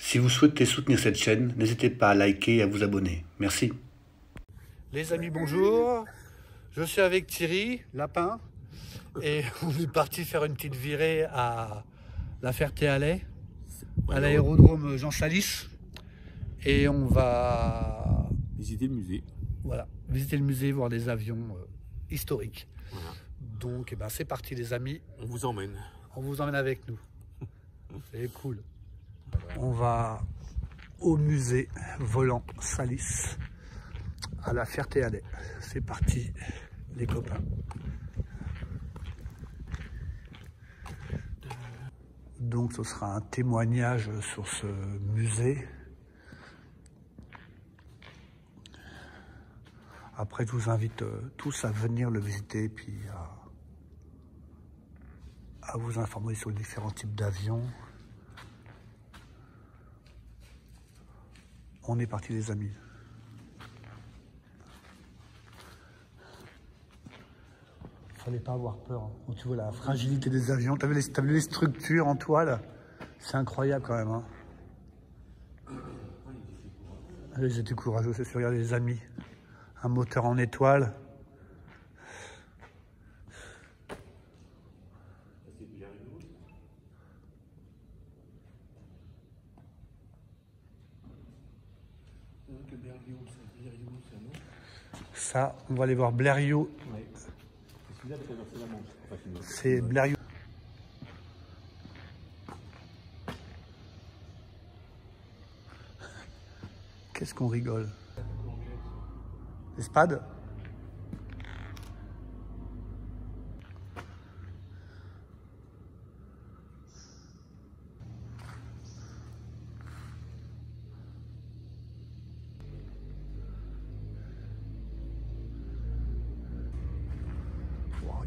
Si vous souhaitez soutenir cette chaîne, n'hésitez pas à liker et à vous abonner. Merci. Les amis, bonjour. Je suis avec Thierry, lapin, et on est parti faire une petite virée à La Ferté-Alais, à l'aérodrome Jean Salis, et on va visiter le musée. Voilà, visiter le musée, voir des avions historiques. Voilà. Donc, c'est parti les amis. On vous emmène. On vous emmène avec nous. C'est cool. On va au musée volant Salis à La Ferté-Alais. C'est parti les copains. Donc ce sera un témoignage sur ce musée. Après je vous invite tous à venir le visiter puis à vous informer sur les différents types d'avions. On est parti les amis. Fallait pas avoir peur. Hein. Quand tu vois la fragilité des avions, t'as vu les structures en toile, c'est incroyable quand même. Hein. Ils étaient courageux, c'est sûr. Regardez les amis, un moteur en étoile. Ça, on va aller voir Blériot. Ouais. C'est Blériot. Qu'est-ce qu'on rigole? L'ESPAD?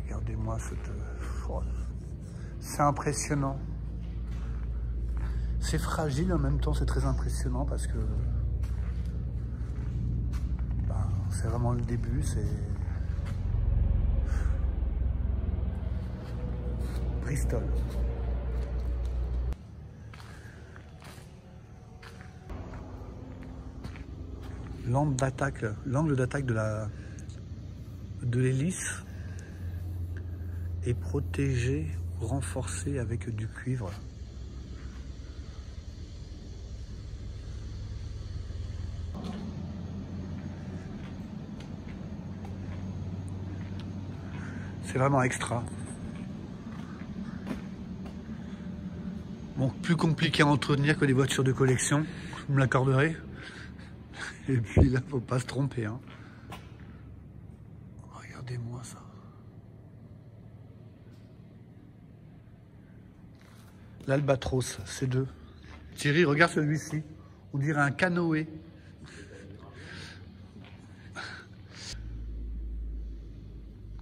Regardez-moi cette... c'est impressionnant. C'est fragile en même temps, c'est très impressionnant parce que c'est vraiment le début, c'est Bristol. L'angle d'attaque de l'hélice est protégé ou renforcé avec du cuivre. C'est vraiment extra. Bon, plus compliqué à entretenir que les voitures de collection, vous me l'accorderez. Et puis là, faut pas se tromper. Hein. Regardez-moi ça. L'Albatros, c'est deux. Thierry, regarde celui-ci. On dirait un canoë.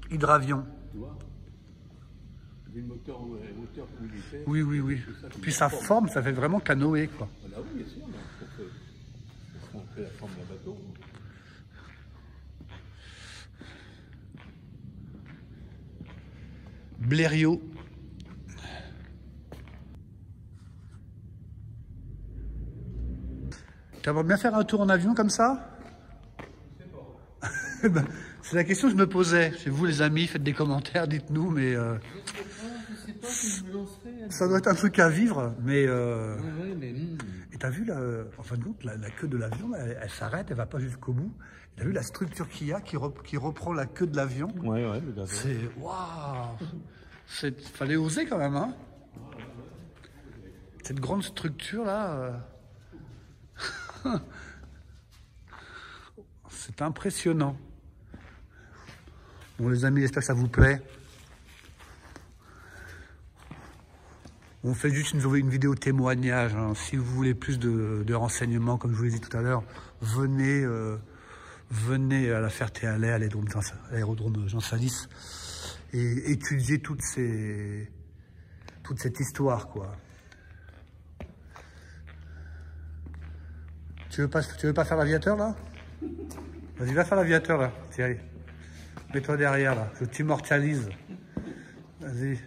Hydravion. Oui, oui, oui. Puis sa forme, ça fait vraiment canoë, quoi. Ah oui, bien sûr, on fait la forme d'un bateau. Blériot. Tu aimerais bien faire un tour en avion comme ça? C'est la question que je me posais. Chez vous les amis, faites des commentaires, dites-nous, mais... Je sais pas si je me lancerai. Ça doit être un truc à vivre, mais... Et t'as vu, en fin de compte, la queue de l'avion, elle s'arrête, elle va pas jusqu'au bout. T'as vu la structure qu'il y a, qui reprend la queue de l'avion? Ouais, mais c'est... Waouh! Fallait oser quand même, hein? Cette grande structure-là... C'est impressionnant. Bon les amis, j'espère que ça vous plaît. On fait juste une vidéo témoignage. Hein. Si vous voulez plus de renseignements, comme je vous l'ai dit tout à l'heure, venez à La Ferté-Alais, à l'aérodrome Jean Salis, et étudier toute cette histoire, quoi. Tu veux pas faire l'aviateur, là? Vas-y, va faire l'aviateur, là, Thierry. Mets-toi derrière, là. Je t'immortalise. Vas-y.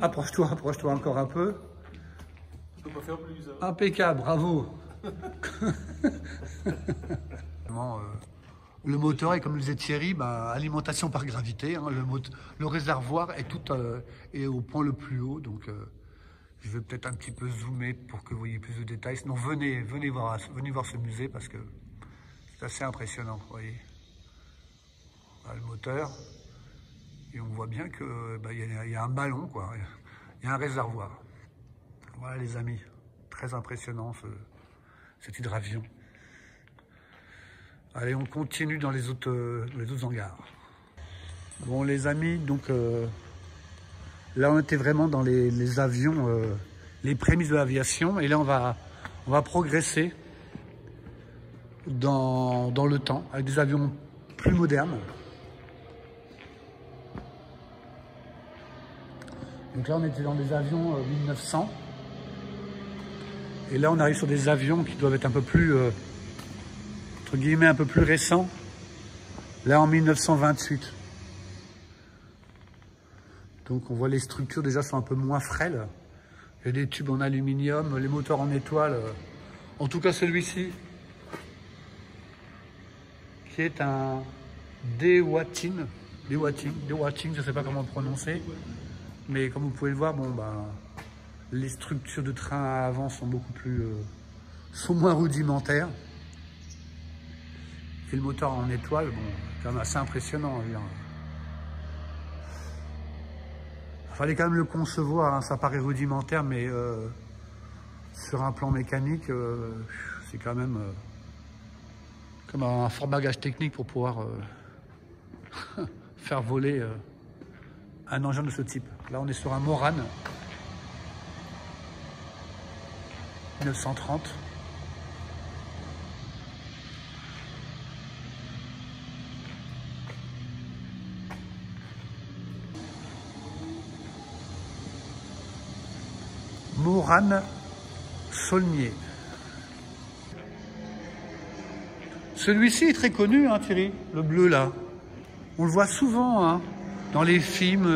Approche-toi encore un peu. On va faire plus. Hein. Impeccable, bravo. Le moteur est, comme le disait Thierry, alimentation par gravité. Hein. Le réservoir est tout est au point le plus haut. Donc, je vais peut-être un petit peu zoomer pour que vous voyez plus de détails. Sinon, venez voir ce musée parce que c'est assez impressionnant. Vous voyez, voilà, le moteur. Et on voit bien que y a un ballon, quoi. Il y a un réservoir. Voilà, les amis. Très impressionnant, cet hydravion. Allez, on continue dans les autres hangars. Bon, les amis, donc là, on était vraiment dans les avions, les prémices de l'aviation. Et là, on va progresser dans le temps, avec des avions plus modernes. Donc là, on était dans des avions 1900. Et là, on arrive sur des avions qui doivent être un peu plus, entre guillemets, un peu plus récents. Là, en 1928. Donc, on voit les structures déjà sont un peu moins frêles. Il y a des tubes en aluminium, les moteurs en étoile. En tout cas, celui-ci, qui est un DeWatting, je ne sais pas comment le prononcer. Mais comme vous pouvez le voir, les structures de train à avant sont sont moins rudimentaires. Et le moteur en étoile, quand même assez impressionnant. Il fallait quand même le concevoir, hein, ça paraît rudimentaire, mais sur un plan mécanique, c'est quand même comme un fort bagage technique pour pouvoir faire voler un engin de ce type. Là, on est sur un Morane 1930. Morane Saulnier. Celui-ci est très connu, hein, Thierry, le bleu là. On le voit souvent hein, dans les films,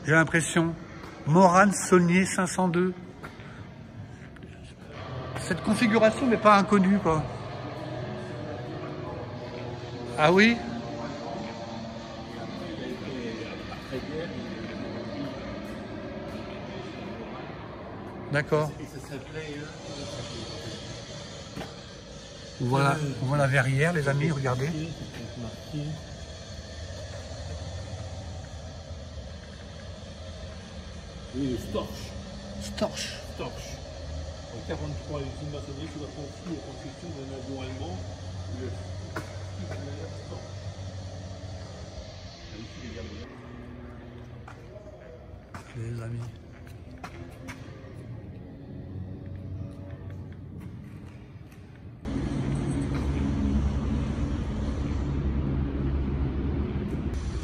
j'ai l'impression. Morane Saulnier 502. Cette configuration n'est pas inconnue, quoi. Ah oui? D'accord. Voilà, on voit la verrière, les amis, regardez. Oui, le Storch. Storch. Storch. En 1943, l'usine maçonnière sous la confie aux constructions d'un avion allemand. Le Storch. Les amis.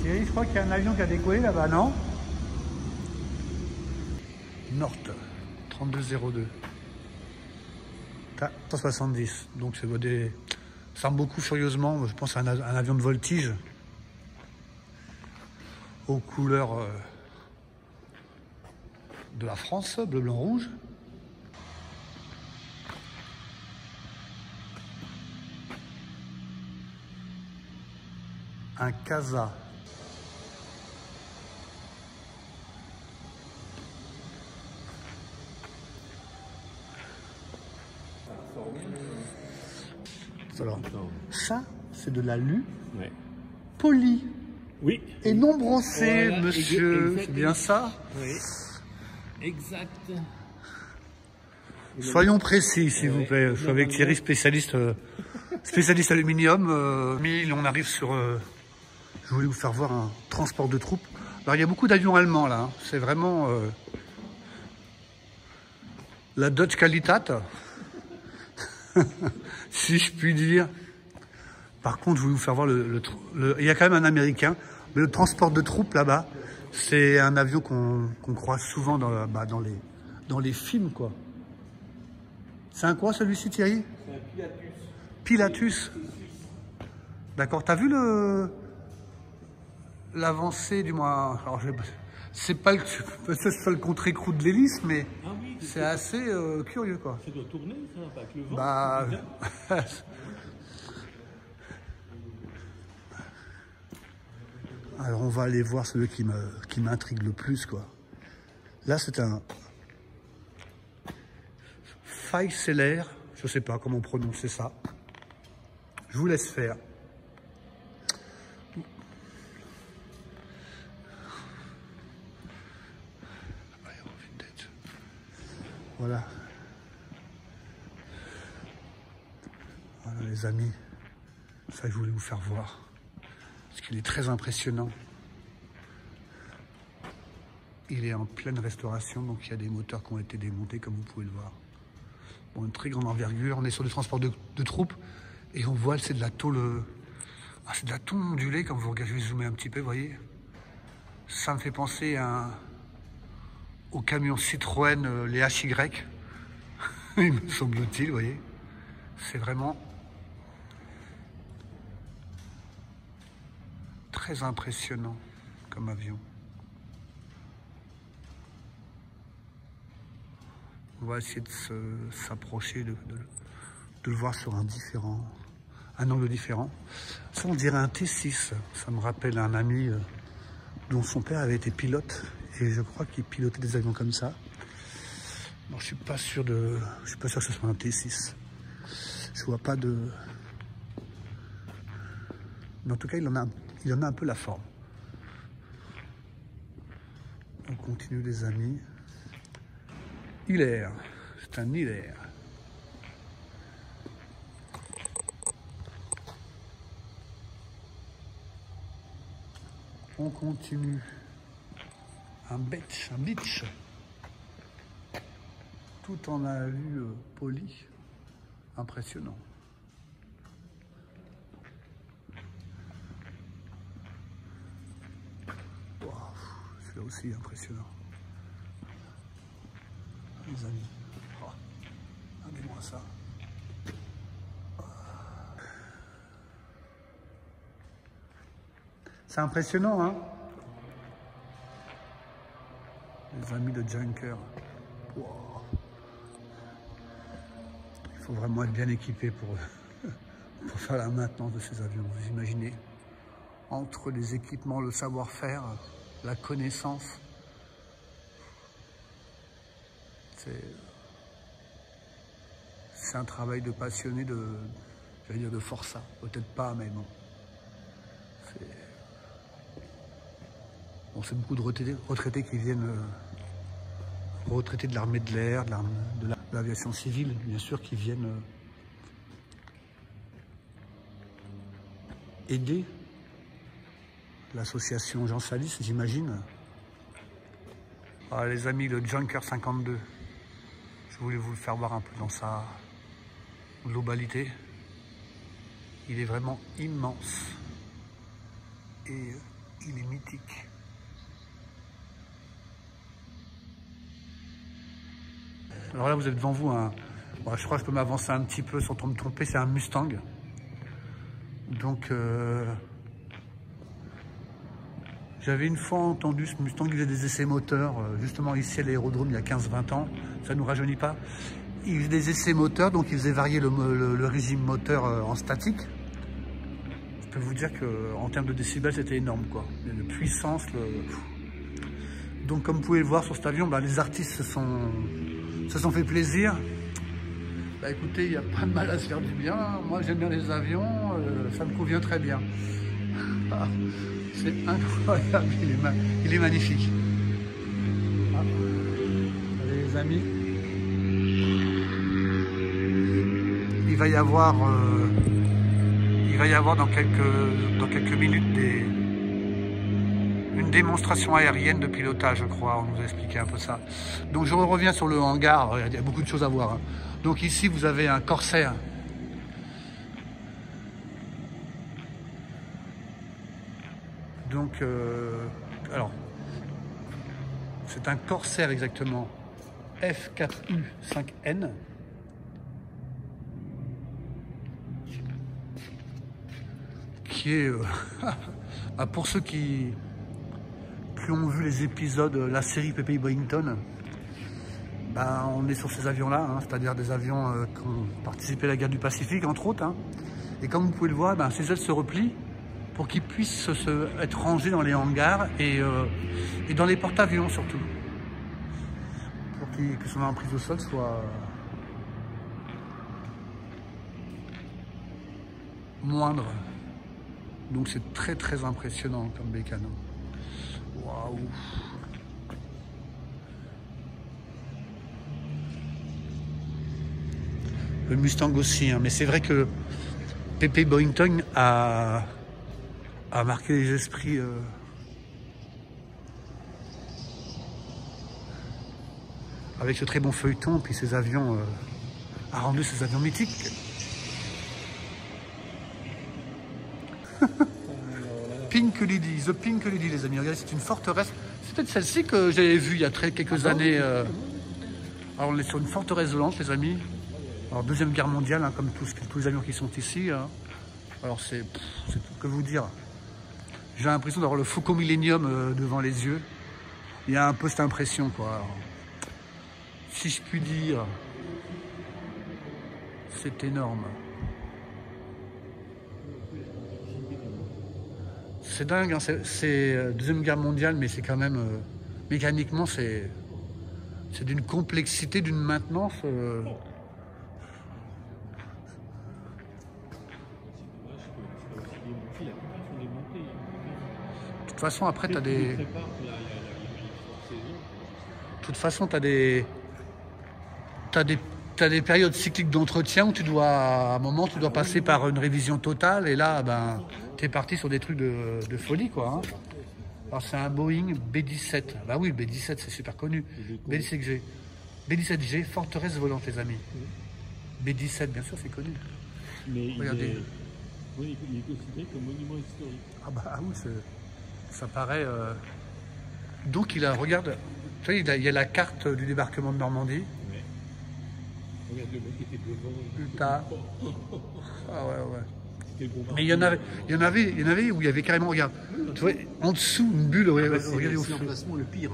Thierry, je crois qu'il y a un avion qui a décollé là-bas, non? Nord 3202. 170. Donc ça ressemble beaucoup furieusement, je pense, à un avion de voltige. Aux couleurs de la France, bleu, blanc, rouge. Un Casa. Alors, ça, c'est de l'alu poli. Oui. Et non brossé, voilà, monsieur. C'est bien ça? Oui. Exact. Soyons précis, s'il vous plaît. Je suis avec Thierry, spécialiste aluminium. On arrive sur... je voulais vous faire voir un transport de troupes. Alors, il y a beaucoup d'avions allemands, là. Hein. C'est vraiment... la Dodge Qualitat. Si je puis dire. Par contre, je voulais vous faire voir il y a quand même un Américain. Mais le transport de troupes là-bas, c'est un avion qu'on croise souvent dans les films, quoi. C'est un quoi celui-ci, Thierry? C'est un Pilatus. Pilatus. D'accord. T'as vu l'avancée du moins. Alors, C'est pas le contre-écrou de l'hélice, mais Ah oui, c'est assez curieux, quoi. ça doit tourner, ça, avec le vent. Bah... Alors on va aller voir celui qui m'intrigue le plus, quoi. Là c'est un Feiseler, je sais pas comment prononcer ça. Je vous laisse faire. Voilà. Voilà les amis, ça je voulais vous faire voir. Parce qu'il est très impressionnant. Il est en pleine restauration, donc il y a des moteurs qui ont été démontés, comme vous pouvez le voir. Bon, une très grande envergure, on est sur du transport de troupes, et on voit, c'est de la tôle... Ah, c'est de la tôle ondulée, quand vous regardez, je vais zoomer un petit peu, vous voyez. Ça me fait penser au camion Citroën, les HY, il me semble-t-il, vous voyez. C'est vraiment... très impressionnant comme avion. On va essayer de s'approcher, de le voir sur un angle différent. Ça, on dirait un T6. Ça me rappelle un ami dont son père avait été pilote et je crois qu'il pilotait des avions comme ça. Bon, je suis pas sûr que ce soit un T6. Je vois pas de... Mais en tout cas, il en a un peu la forme. On continue les amis. Hilaire, c'est un Hilaire. On continue. Un beach. Tout en alu poli. Impressionnant. C'est aussi impressionnant. Les amis, regardez-moi ça. C'est impressionnant, hein? Les amis de Junker. Wow. Il faut vraiment être bien équipé pour faire la maintenance de ces avions. Vous imaginez? Entre les équipements, le savoir-faire, la connaissance, c'est un travail de passionné, j'allais dire de forçat, peut-être pas, mais bon. C'est beaucoup de retraités qui viennent, retraités de l'armée de l'air, de l'aviation civile, bien sûr, qui viennent aider l'association Jean Salis, j'imagine. Ah, les amis, le Junker 52, je voulais vous le faire voir un peu dans sa globalité. Il est vraiment immense et il est mythique. Alors là, vous êtes devant vous bon, je crois que je peux m'avancer un petit peu sans trop me tromper, c'est un Mustang. Donc, j'avais une fois entendu ce Mustang, il faisait des essais moteurs, justement ici à l'aérodrome il y a 15-20 ans, ça ne nous rajeunit pas. Il faisait des essais moteurs, donc il faisait varier le régime moteur en statique. Je peux vous dire qu'en termes de décibels, c'était énorme, quoi. De puissance. Donc comme vous pouvez le voir sur cet avion, les artistes se sont fait plaisir. Écoutez, il n'y a pas de mal à se faire du bien. Moi, j'aime bien les avions, ça me convient très bien. C'est incroyable, il est magnifique. Allez les amis. Il va y avoir dans quelques minutes une démonstration aérienne de pilotage, je crois. On nous a expliqué un peu ça. Donc je reviens sur le hangar, il y a beaucoup de choses à voir. Donc ici, vous avez un Corsair. Donc, alors, c'est un Corsair exactement, F4U5N. Qui est, pour ceux qui qui ont vu les épisodes, la série Pépé Boyington, ben, on est sur ces avions-là, hein, c'est-à-dire des avions qui ont participé à la guerre du Pacifique, entre autres. Hein. Et comme vous pouvez le voir, ben, ces ailes se replient pour qu'ils puissent être rangés dans les hangars et dans les porte-avions surtout. Pour que son emprise au sol soit moindre. Donc c'est très très impressionnant comme bécane. Waouh! Le Mustang aussi, hein. Mais c'est vrai que Pépé Boyington a marqué les esprits avec ce très bon feuilleton, puis ses avions a rendu ses avions mythiques. Pink Lady, The Pink Lady, les amis. Regardez, c'est une forteresse. C'est peut-être celle-ci que j'avais vue il y a quelques années. Alors, on est sur une forteresse volante, les amis. Alors, Deuxième Guerre mondiale, hein, comme tous les avions qui sont ici. Hein. Alors, c'est que vous dire. J'ai l'impression d'avoir le Faucon Millenium devant les yeux. Il y a un peu cette impression, quoi. Alors, si je puis dire, c'est énorme. C'est dingue, hein, c'est Deuxième Guerre mondiale, mais c'est quand même, mécaniquement, c'est d'une complexité, d'une maintenance. De toute façon, après, tu as des... De toute façon, tu as des périodes cycliques d'entretien où tu dois, à un moment, tu dois passer par une révision totale. Et là, ben, tu es parti sur des trucs de folie, quoi. Hein. Alors, c'est un Boeing B-17. Bah oui, le B-17, c'est super connu. B-17G. B-17G, forteresse volante, les amis. B-17, bien sûr, c'est connu. Mais regardez. Oui, il est considéré comme monument historique. Ah bah oui, ça paraît... Donc, regarde, tu vois, il y a la carte du débarquement de Normandie. Regarde le mec qui était devant. Putain. Ah ouais, ouais. Mais il y en avait où il y avait carrément, regarde, tu vois, en dessous, une bulle, regardez au C'est fond. l'emplacement le pire.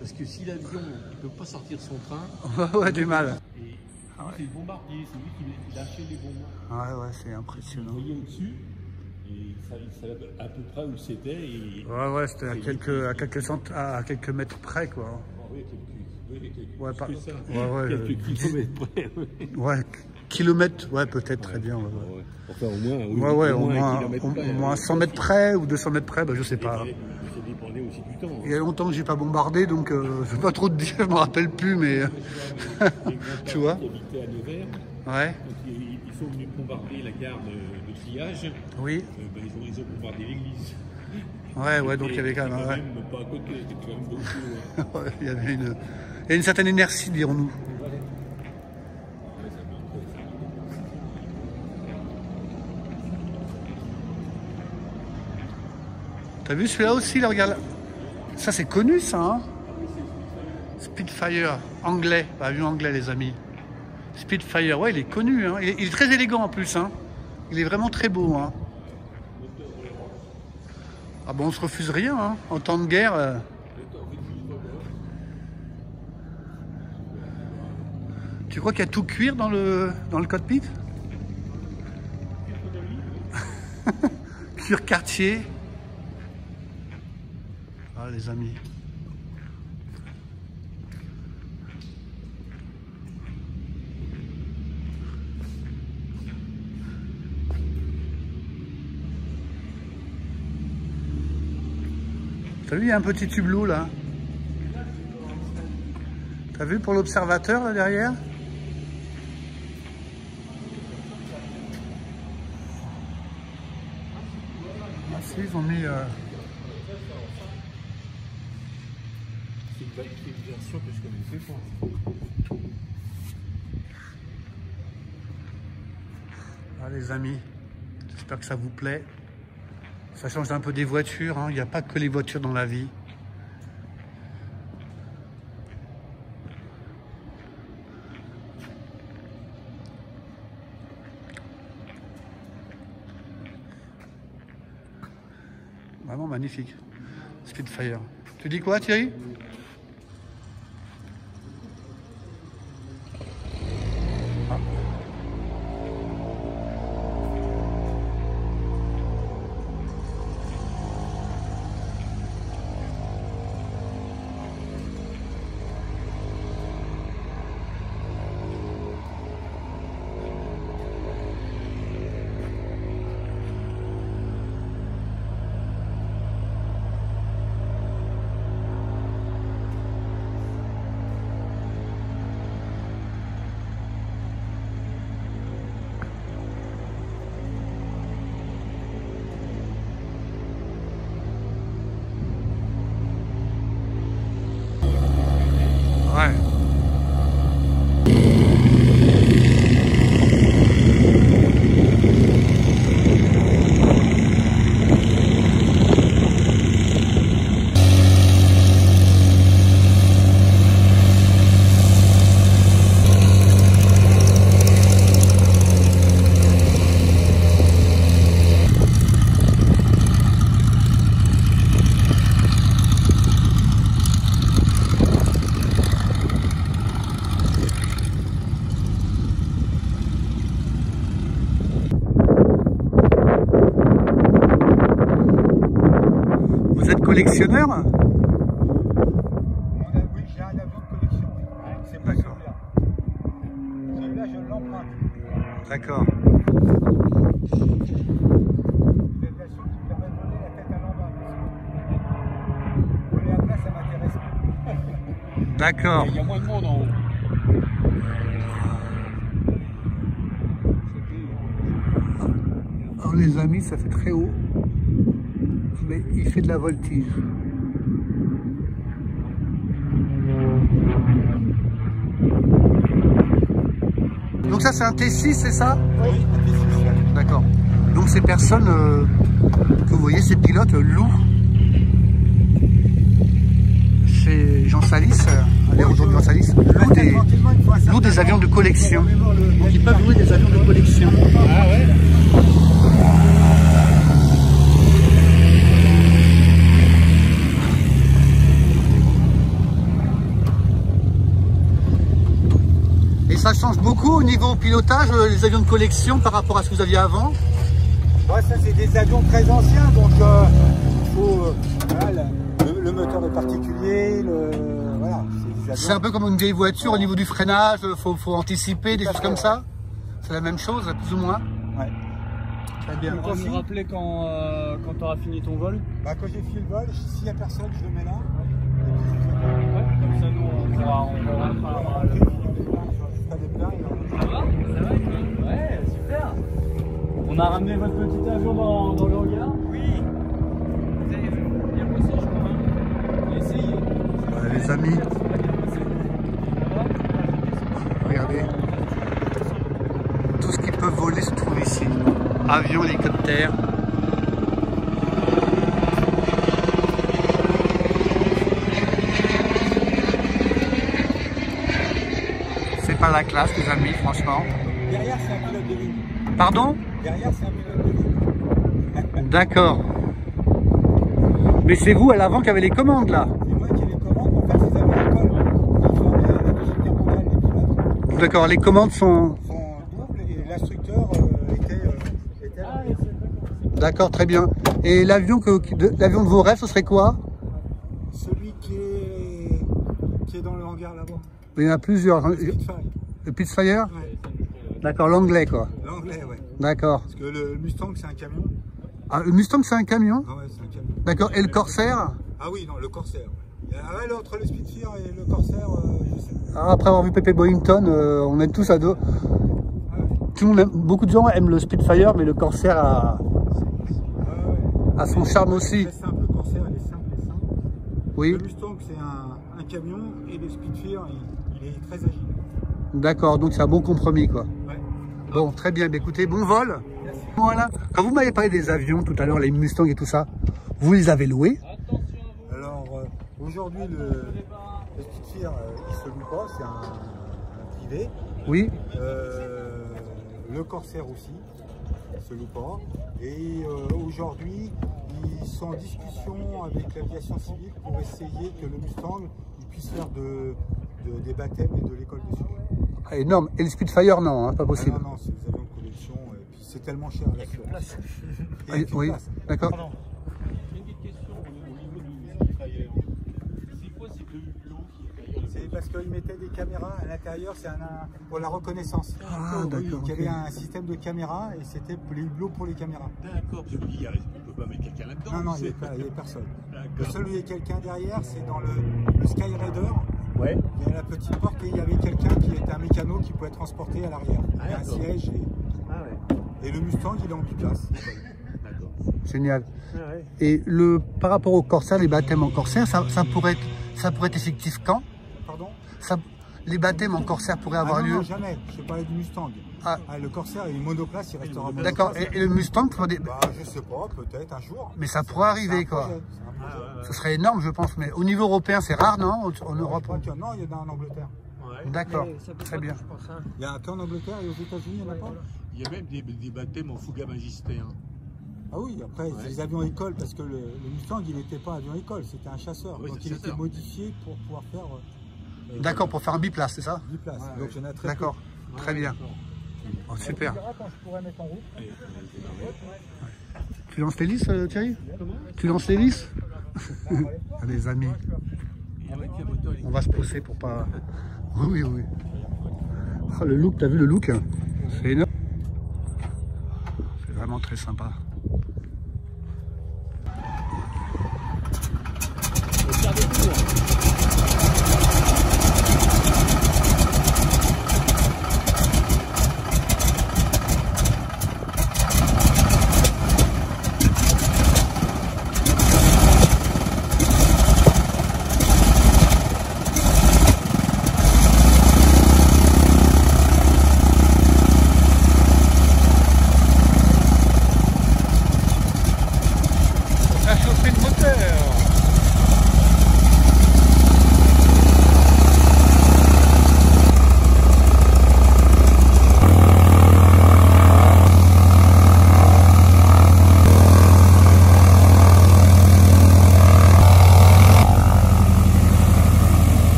Parce que si l'avion ne peut pas sortir son train... Ouais, du mal. Et c'est le bombardier, c'est lui qui lâchait les bombes. Ouais, ouais, c'est Vous impressionnant. voyez au-dessus, et il savait à peu près où c'était. Et... Ouais, ouais, c'était à quelques mètres près, quoi. Oui, quelques Ouais, pas... que ça. Ouais, Quelques kilomètres près. Ouais, kilomètres, ouais, peut-être, très bien. Ouais. Enfin, au moins, oui, au moins 100 mètres près ou 200 mètres près, bah, je sais pas. Ça dépendait aussi du temps. Il y a longtemps que j'ai pas bombardé, donc je ne vais pas trop te dire, je me rappelle plus, mais tu vois. Qui habitaient à Nevers, ouais. quand ils sont venus bombarder la gare de triage, Oui. Ils ont bombardé l'église. Ouais, donc il y avait quand même. Pas à côté, c'était quand même beaucoup. Ouais, il y avait une certaine inertie, dirons-nous. T'as vu celui-là aussi, là, regarde. Ça, c'est connu, ça, hein. Spitfire, anglais, avion anglais, les amis. Spitfire, ouais, il est connu, hein. Il est très élégant en plus, hein. Il est vraiment très beau, hein. Ah bon, on se refuse rien, hein. En temps de guerre. Tu crois qu'il y a tout cuir dans le cockpit? Cuir quartier. Ah, les amis. T'as vu, il y a un petit hublot là. T'as vu pour l'observateur là derrière? Ah si, ils ont mis... C'est une version que je connaissais pas. Ah les amis, j'espère que ça vous plaît. Ça change un peu des voitures, hein. Il n'y a pas que les voitures dans la vie. Vraiment magnifique. Spitfire. Tu dis quoi, Thierry? Ouais. Vous êtes collectionneur? Oui, j'ai un avion de collection. C'est pas celui-là. Celui-là, je l'emprunte. D'accord. C'est une version qui permet de voler la tête à l'envers. Voler à plat, ça m'intéresse plus. D'accord. Il y a moins de monde en haut. Alors les amis, ça fait très haut. Mais il fait de la voltige. Donc ça c'est un T6, c'est ça? Oui, D'accord. Donc ces personnes que vous voyez, ces pilotes louent chez Jean Salis, à l'aérodrome de Jean Salis, louent des avions de collection. Donc ils peuvent louer des avions de collection. Ah ouais. Et ça change beaucoup au niveau pilotage, les avions de collection par rapport à ce que vous aviez avant? Ouais, ça c'est des avions très anciens, donc il faut voilà, le moteur est particulier, voilà, C'est un peu comme une vieille voiture au niveau du freinage, faut anticiper, des choses comme ça? C'est la même chose, plus ou moins? Ouais. Très bien. Tu vas nous rappeler quand tu auras fini ton vol? Bah, quand j'ai fini le vol, s'il n'y a personne, je le mets là. Ouais, comme ça nous on pourra Ça va Ouais, super. On a ramené votre petit avion dans le hangar? Oui. Vous avez bien bossé, je crois. J'ai essayé. Ouais, les amis, regardez. Tout ce qui peut voler se trouve ici. Avion, hélicoptère. C'est pas la classe, les amis, franchement. Derrière, c'est un pilote de ligne. Pardon? Derrière, c'est un pilote de ligne. D'accord. Mais c'est vous à l'avant qui avez les commandes là? C'est moi qui les commande. En fait, les avions d'école qui formaient la Deuxième Guerre mondiale, les pilotes D'accord, les commandes sont... sont doubles et l'instructeur était là. D'accord, très bien. Et l'avion de vos rêves, ce serait quoi? Celui qui est dans le hangar là-bas. Il y en a plusieurs. Spitfire. Le Pitfire? Ouais. D'accord, l'anglais quoi. L'anglais, ouais. D'accord. Parce que le Mustang, c'est un camion. Ah, le Mustang, c'est un camion? Ah ouais, c'est un camion. D'accord, et le Corsair? Ah oui, non, le Corsair. Ah ouais, entre le Spitfire et le Corsair, je sais. Après avoir vu Pepe Boyington, on aime tous à deux. Ah ouais. Tout le monde beaucoup de gens aiment le Spitfire, mais le Corsair a son charme aussi. C'est simple, le Corsair, il est simple et simple. Oui, Le Mustang, c'est un camion et le Spitfire, il est très agile. d'accord, donc c'est un bon compromis quoi. Ouais. Bon, très bien, bah, écoutez, bon vol. Merci. Voilà. Quand vous m'avez parlé des avions tout à l'heure, les Mustangs et tout ça, vous les avez loués? Alors, aujourd'hui, le Spitfire, il se loue pas, c'est un privé. Oui. Le Corsair aussi, il se loue pas. Et aujourd'hui, Ils sont en discussion avec l'aviation civile pour essayer que le Mustang il puisse faire des baptêmes et de l'école dessus. Ah, énorme. Et le Spitfire, non, hein, pas possible. Ah non, c'est des avions de collection et puis c'est tellement cher l'assurance. Ah, oui, d'accord. J'ai une petite question au niveau du Spitfire. C'est quoi ces deux hublots qui est C'est parce qu'ils mettaient des caméras à l'intérieur, c'est pour la reconnaissance. Ah, d'accord. Il y avait un système de caméras et c'était les hublots pour les caméras. D'accord, parce que il ne peut pas mettre quelqu'un là-dedans. Non, non, il n'y avait personne. Le seul où il y a quelqu'un derrière, c'est dans le Skyraider. Ouais. Il y a la petite porte et il y avait quelqu'un qui était un mécano qui pouvait être transporté à l'arrière. Ah, il y a un d'accord. siège et le Mustang il est en biplace. D'accord. Génial. Ah, ouais. Et par rapport au Corsair, les baptêmes en Corsair, ça pourrait être effectif quand? Pardon? Les baptêmes en Corsair pourraient avoir non, lieu? non, jamais. Je parlais du Mustang. Ah. Le Corsair il est monoplace, il restera monoplace. D'accord. Et le Mustang pour des... Bah, je sais pas, peut-être un jour. Mais ça pourrait arriver, quoi. C'est un projet. Ce serait énorme, je pense. Mais au niveau européen, c'est rare, non? En Europe? Non, il y en a en Angleterre. Ouais. D'accord. Très bien. Il y a qu'en Angleterre et aux États-Unis, il n'y en a pas. Il y a même des baptêmes en Fuga Magister. Ah oui, après, c'est les avions école, parce que le Mustang, il n'était pas avion école, c'était un chasseur. Oui, donc c'est il un était chasseur. modifié pour pouvoir faire D'accord, pour faire un biplace, c'est ça? 10 places. Donc il y en a très D'accord. Très bien. Oh, super. peu. Quand je pourrais mettre en route. Tu lances l'hélice, Thierry? Tu lances l'hélice? Les amis, on va se pousser pour pas... Oui, oui. Oh, le look, t'as vu le look? C'est énorme. C'est vraiment très sympa. Ça chauffe le moteur.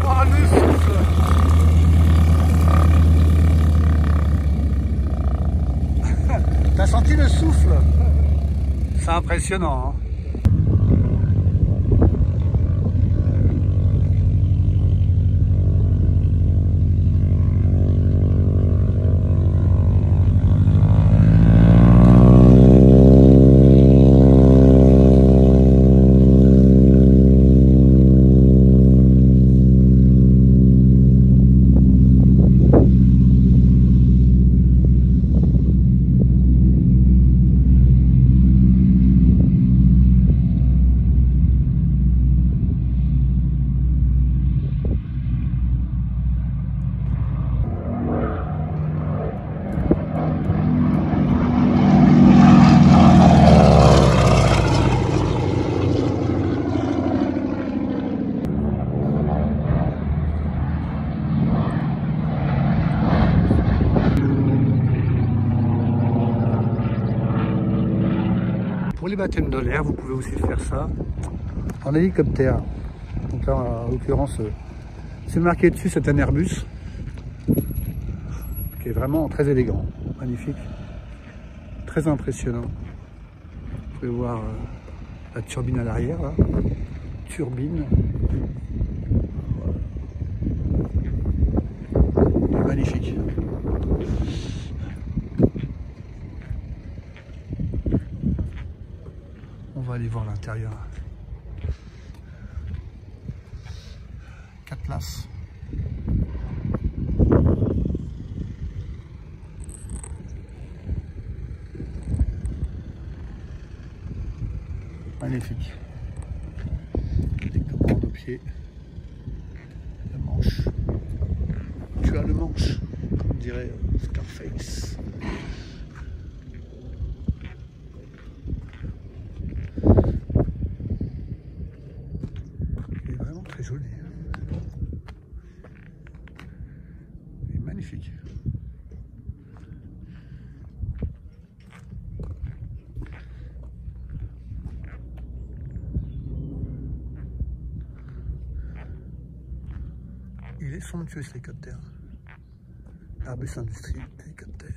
Oh, le souffle. T'as senti le souffle? C'est impressionnant. Hein. Pour les baptêmes de l'air, vous pouvez aussi faire ça en hélicoptère. Donc là, en l'occurrence, c'est marqué dessus, c'est un Airbus qui est vraiment très élégant, magnifique, très impressionnant. Vous pouvez voir la turbine à l'arrière, là. Turbine. Magnifique. On va aller voir l'intérieur. 4 places. Magnifique. Des commandes au pied. Le manche. Tu as le manche, comme dirait Scarface. Il est vraiment très joli. Il est magnifique. Il est somptueux cet hélicoptère. Airbus Industrie, hélicoptère.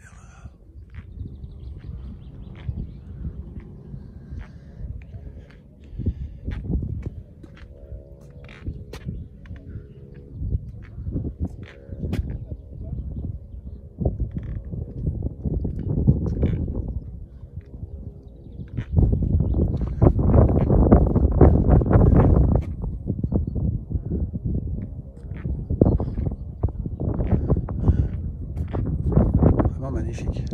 Magnifique.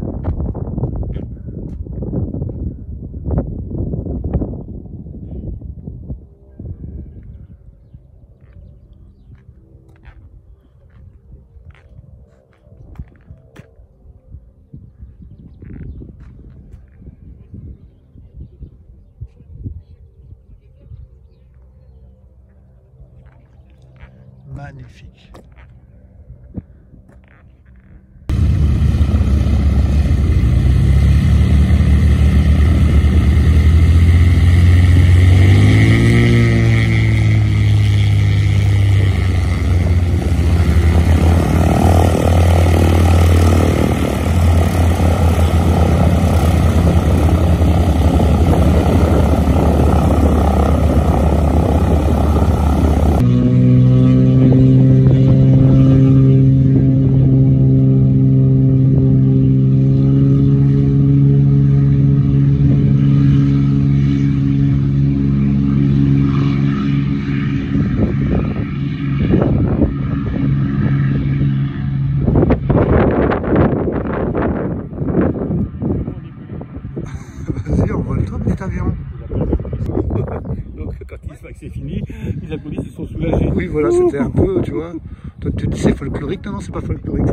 Magnifique. Vas-y, envole-toi, petit avion. Donc quand ils voient que c'est fini, ils applaudissent, ils sont soulagés. Oui, voilà, c'était un peu, tu vois. Toi, tu dis c'est folklorique, non, c'est pas folklorique.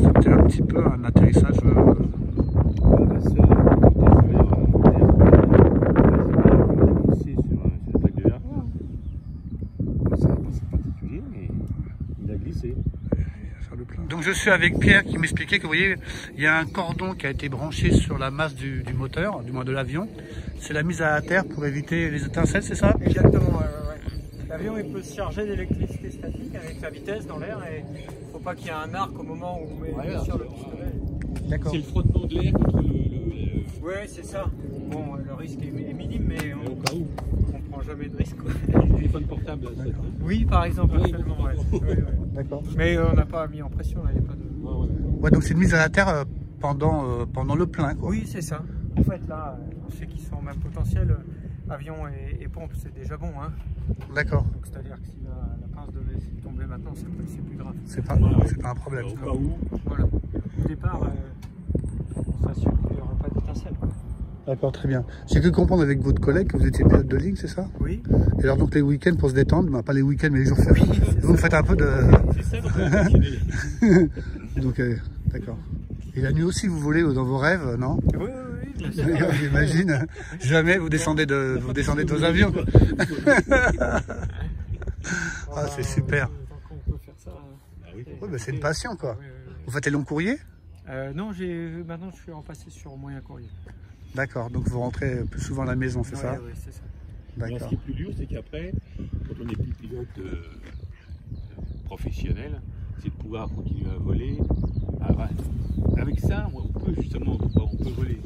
C'était un petit peu un atterrissage. Ma soeur, c'est sur la plaque de verre. C'est particulier, mais il a glissé. Donc je suis avec Pierre qui m'expliquait que vous voyez, il y a un cordon qui a été branché sur la masse du moteur, du moins de l'avion. C'est la mise à terre pour éviter les étincelles, c'est ça? Exactement, ouais. L'avion il peut se charger d'électricité statique avec la vitesse dans l'air et il ne faut pas qu'il y ait un arc au moment où on met sur le pistolet. D'accord. C'est le frottement de l'air contre le... Oui, c'est ça. Bon, le risque est minime, mais Au cas où. on prend jamais de risque. Quoi. Le téléphone portable, ça. Oui, par exemple, Oui, actuellement, ouais. D'accord. Mais on n'a pas mis en pression, là, il n'y a pas de... Ouais, donc c'est une mise à terre pendant le plein, quoi. Oui, c'est ça. En fait, là, ceux qui sont en même potentiel, avion et pompe, c'est déjà bon. Hein. D'accord. Donc c'est-à-dire que si la pince devait tomber maintenant, c'est plus grave. C'est pas un problème. Au cas où. Voilà. Au départ, on s'assure qu'il n'y aura pas d'étincelle. D'accord, très bien. J'ai cru comprendre avec votre collègue que vous étiez pilote de ligne, c'est ça? Oui. Et alors donc les week-ends pour se détendre, bah, pas les week-ends mais les jours fériés. Vous faites un peu de... C'est ça, donc on va continuer. Donc d'accord. Et la nuit aussi vous volez dans vos rêves, non? Oui, bien sûr. J'imagine. Jamais vous descendez de vos avions. Quoi. Ah, c'est super. Tant qu'on peut faire ça. Oui, bah, c'est une passion quoi. Oui. Vous faites les longs courriers? Non, maintenant je suis en passé sur moyen courrier. D'accord, donc vous rentrez plus souvent à la maison, c'est ça? Oui, c'est ça. Alors, ce D'accord. qui est plus dur, c'est qu'après, quand on n'est plus pilote professionnel, c'est de pouvoir continuer à voler. Avec ça, on peut justement voler.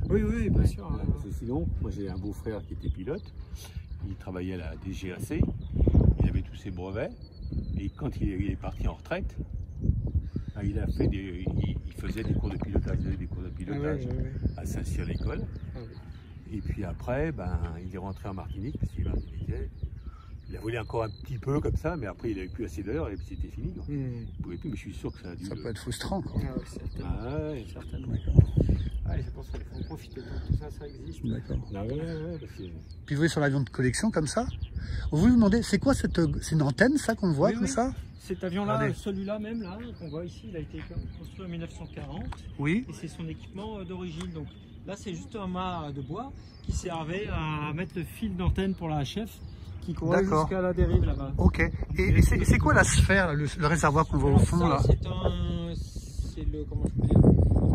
Oui, bien sûr. Parce que sinon, moi j'ai un beau-frère qui était pilote, il travaillait à la DGAC, il avait tous ses brevets, et quand il est parti en retraite, il faisait des cours de pilotage, à Saint-Cyr-l'École. Et puis après, il est rentré en Martinique, parce qu'il est martiniquais. Il a volé encore un petit peu comme ça, mais après il n'avait plus assez d'heures et puis c'était fini. Donc. Il ne pouvait plus, mais je suis sûr que ça a dû... Ça peut être frustrant quoi. Certainement. C'est pour ça qu'il faut en profiter. Donc, tout ça, ça existe. D'accord. parce que... Puis vous voyez sur l'avion de collection comme ça, vous vous demandez, c'est quoi c'est une antenne ça qu'on voit comme ça? Cet avion-là, Regardez. celui-là même, là, qu'on voit ici, il a été construit en 1940. Oui. Et c'est son équipement d'origine. Donc là, c'est juste un mât de bois qui servait à mettre le fil d'antenne pour la HF qui courait jusqu'à la dérive là-bas. Ok. Et c'est quoi la sphère, là, le réservoir qu'on voit au fond là? C'est le, comment je peux dire,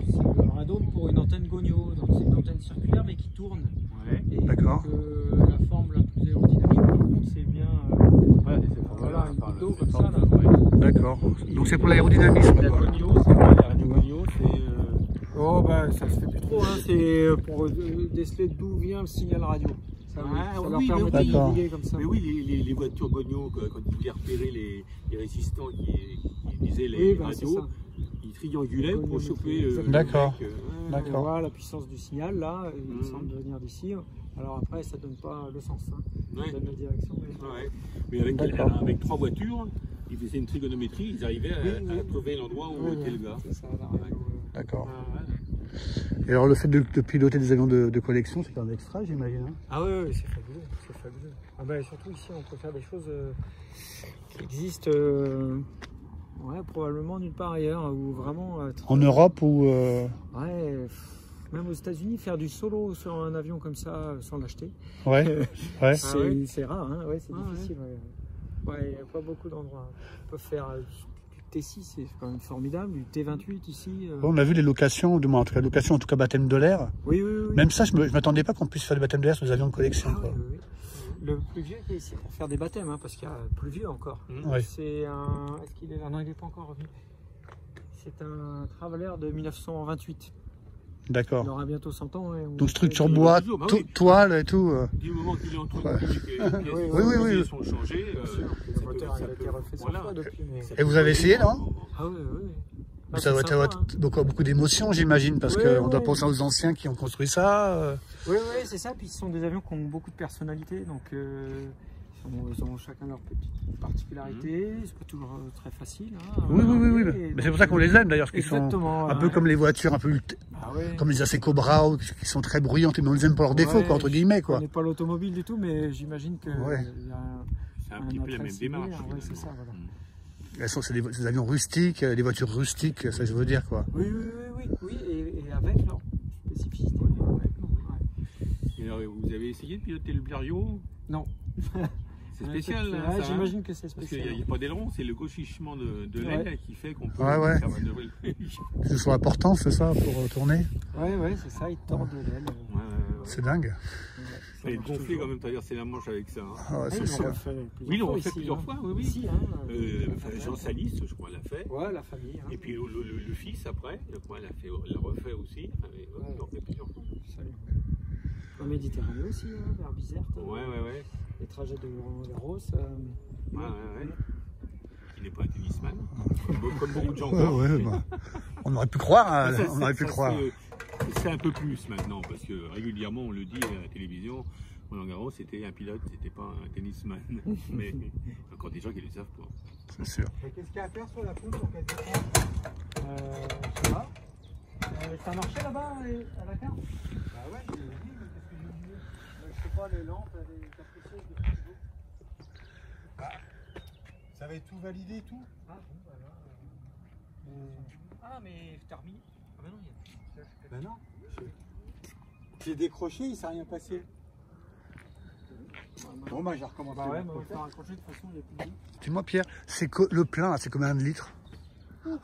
c'est le radome pour une antenne Gogno. Donc c'est une antenne circulaire mais qui tourne. D'accord. La forme la plus aérodynamique. monte, c'est bien. Voilà, une goutte d'eau comme ça. Là. D'accord. Donc c'est pour l'aérodynamisme. La Gonio, c'est quoi la radio Gonio? Oh, bah ça se fait plus trop, hein. C'est pour déceler d'où vient le signal radio. Ça, ça leur permet de naviguer comme ça. Mais oui, les voitures Gonio, quand ils voulaient repérer les résistants qui disaient les radios, ils triangulaient pour choper le D'accord. On voit la puissance du signal, là, il semble venir d'ici. Alors après, ça donne pas le sens, hein. Ça donne la direction. Mais avec 3 voitures, ils faisaient une trigonométrie, ils arrivaient à trouver l'endroit où était le gars. D'accord. Et alors le fait de piloter des avions de collection, c'est quand même extra, j'imagine. Hein? Ah oui, c'est fabuleux, c'est fabuleux. Ah bah, surtout ici, on peut faire des choses qui existent probablement nulle part ailleurs, ou vraiment. En Europe ou Ouais, même aux États-Unis, faire du solo sur un avion comme ça sans l'acheter. Ouais. C'est rare, hein. Ouais, c'est difficile. Ouais, il n'y a pas beaucoup d'endroits. On peut faire du T6, c'est quand même formidable, du T28 ici. On a vu les locations, du moins en tout cas location, en tout cas baptême de l'air. Oui. Même ça, je m'attendais pas qu'on puisse faire le baptême de l'air sur des avions de collection. Quoi. Oui. Le plus vieux qui est ici pour faire des baptêmes, hein, parce qu'il y a plus vieux encore. C'est un. Est-ce qu'il est là? Non, il n'est pas encore revenu. C'est un Traveler de 1928. D'accord. Il aura bientôt 100 ans. Ouais, donc structure bois, toile et tout. Du moment qu'il est en tout oui. sont changés. Le moteur a été refait 100 fois depuis. Et vous avez essayé, non? Ah oui. Ça doit être beaucoup d'émotions, j'imagine, parce qu'on doit penser aux anciens qui ont construit ça. Oui, c'est ça. Puis ce sont des avions qui ont beaucoup de personnalité, donc ils ont chacun leur petite particularité. C'est pas toujours très facile. Hein, oui. Mais c'est pour ça qu'on les aime d'ailleurs, parce qu'ils sont un peu comme les voitures, un peu comme les AC Cobra, qui sont très bruyantes, mais on les aime pour leurs défauts, quoi, entre guillemets. On n'est pas l'automobile du tout, mais j'imagine que c'est un petit peu la même démarche. C'est ça, voilà. C'est des avions rustiques, des voitures rustiques, ça je veux dire quoi. Oui, et avec leur spécificité. Et alors, vous avez essayé de piloter le Blériot? Non. C'est spécial. J'imagine que c'est spécial. Parce qu'il n'y a pas d'aileron, c'est le gauchissement de l'aile qui fait qu'on peut faire manœuvrer. C'est sur la portance, c'est ça, pour tourner? Ouais, c'est ça, ils tordent l'aile. C'est dingue. Ça va être gonflé quand même, c'est la manche avec ça. Ah ouais, c'est sûr. Oui, ils l'ont fait plusieurs fois, oui. Ici, Jean Salis, je crois, l'a fait. Ouais, la famille. Et puis le fils, après, je crois, l'a refait aussi. Ils l'ont fait plusieurs fois. Salut. En Méditerranée aussi, vers Bizerte. Ouais. Les trajets de Roland-Garros. Il n'est pas un tennisman, comme beaucoup de gens. On aurait pu croire. C'est un peu plus maintenant, parce que régulièrement on le dit à la télévision, Roland Garros c'était un pilote, c'était pas un tennisman. Mais il y a encore des gens qui ne le savent pas. C'est sûr. Qu'est-ce qu'il y a à faire sur la pompe pour qu'elle Je sais pas. Ça marchait là-bas à la carte? Bah ouais, je l'ai dit, mais qu'est-ce que j'ai oublié? Je sais pas, les lampes, les capricieuses, les frigo. Ça va être tout validé, tout? Ah bon, voilà. Ah, mais terminé. Ah bah non, il y a... Ben non. J'ai décroché, il ne s'est rien passé. Bon, bah j'ai recommencé. Bah ouais, mais on va faire raccrocher de toute façon, il n'y a plus de vie. Dis-moi Pierre, le plein, c'est combien de litres?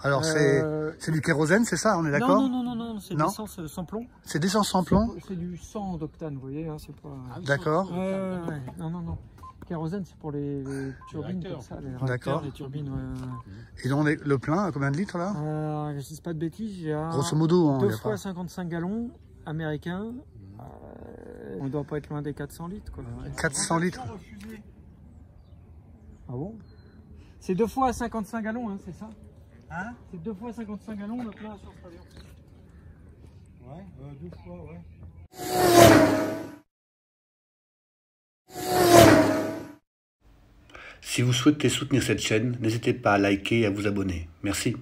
Alors c'est du kérosène, c'est ça, on est d'accord? Non, c'est d'essence sans plomb. C'est d'essence sans plomb? C'est du 100 d'octane, vous voyez, hein, c'est pas... D'accord. Non. Kérosène, c'est pour les turbines comme ça, les réacteurs, les turbines. Et donc le plein, combien de litres là? Je ne dis pas de bêtises, j'ai grosso modo, 2 fois 55 gallons américains. On ne doit pas être loin des 400 litres. Quoi. 400 litres? Ah bon? C'est 2 fois 55 gallons, hein, c'est ça? Hein? C'est 2 fois 55 gallons le plein sur cet avion. Ouais, 2 fois, ouais. Si vous souhaitez soutenir cette chaîne, n'hésitez pas à liker et à vous abonner. Merci.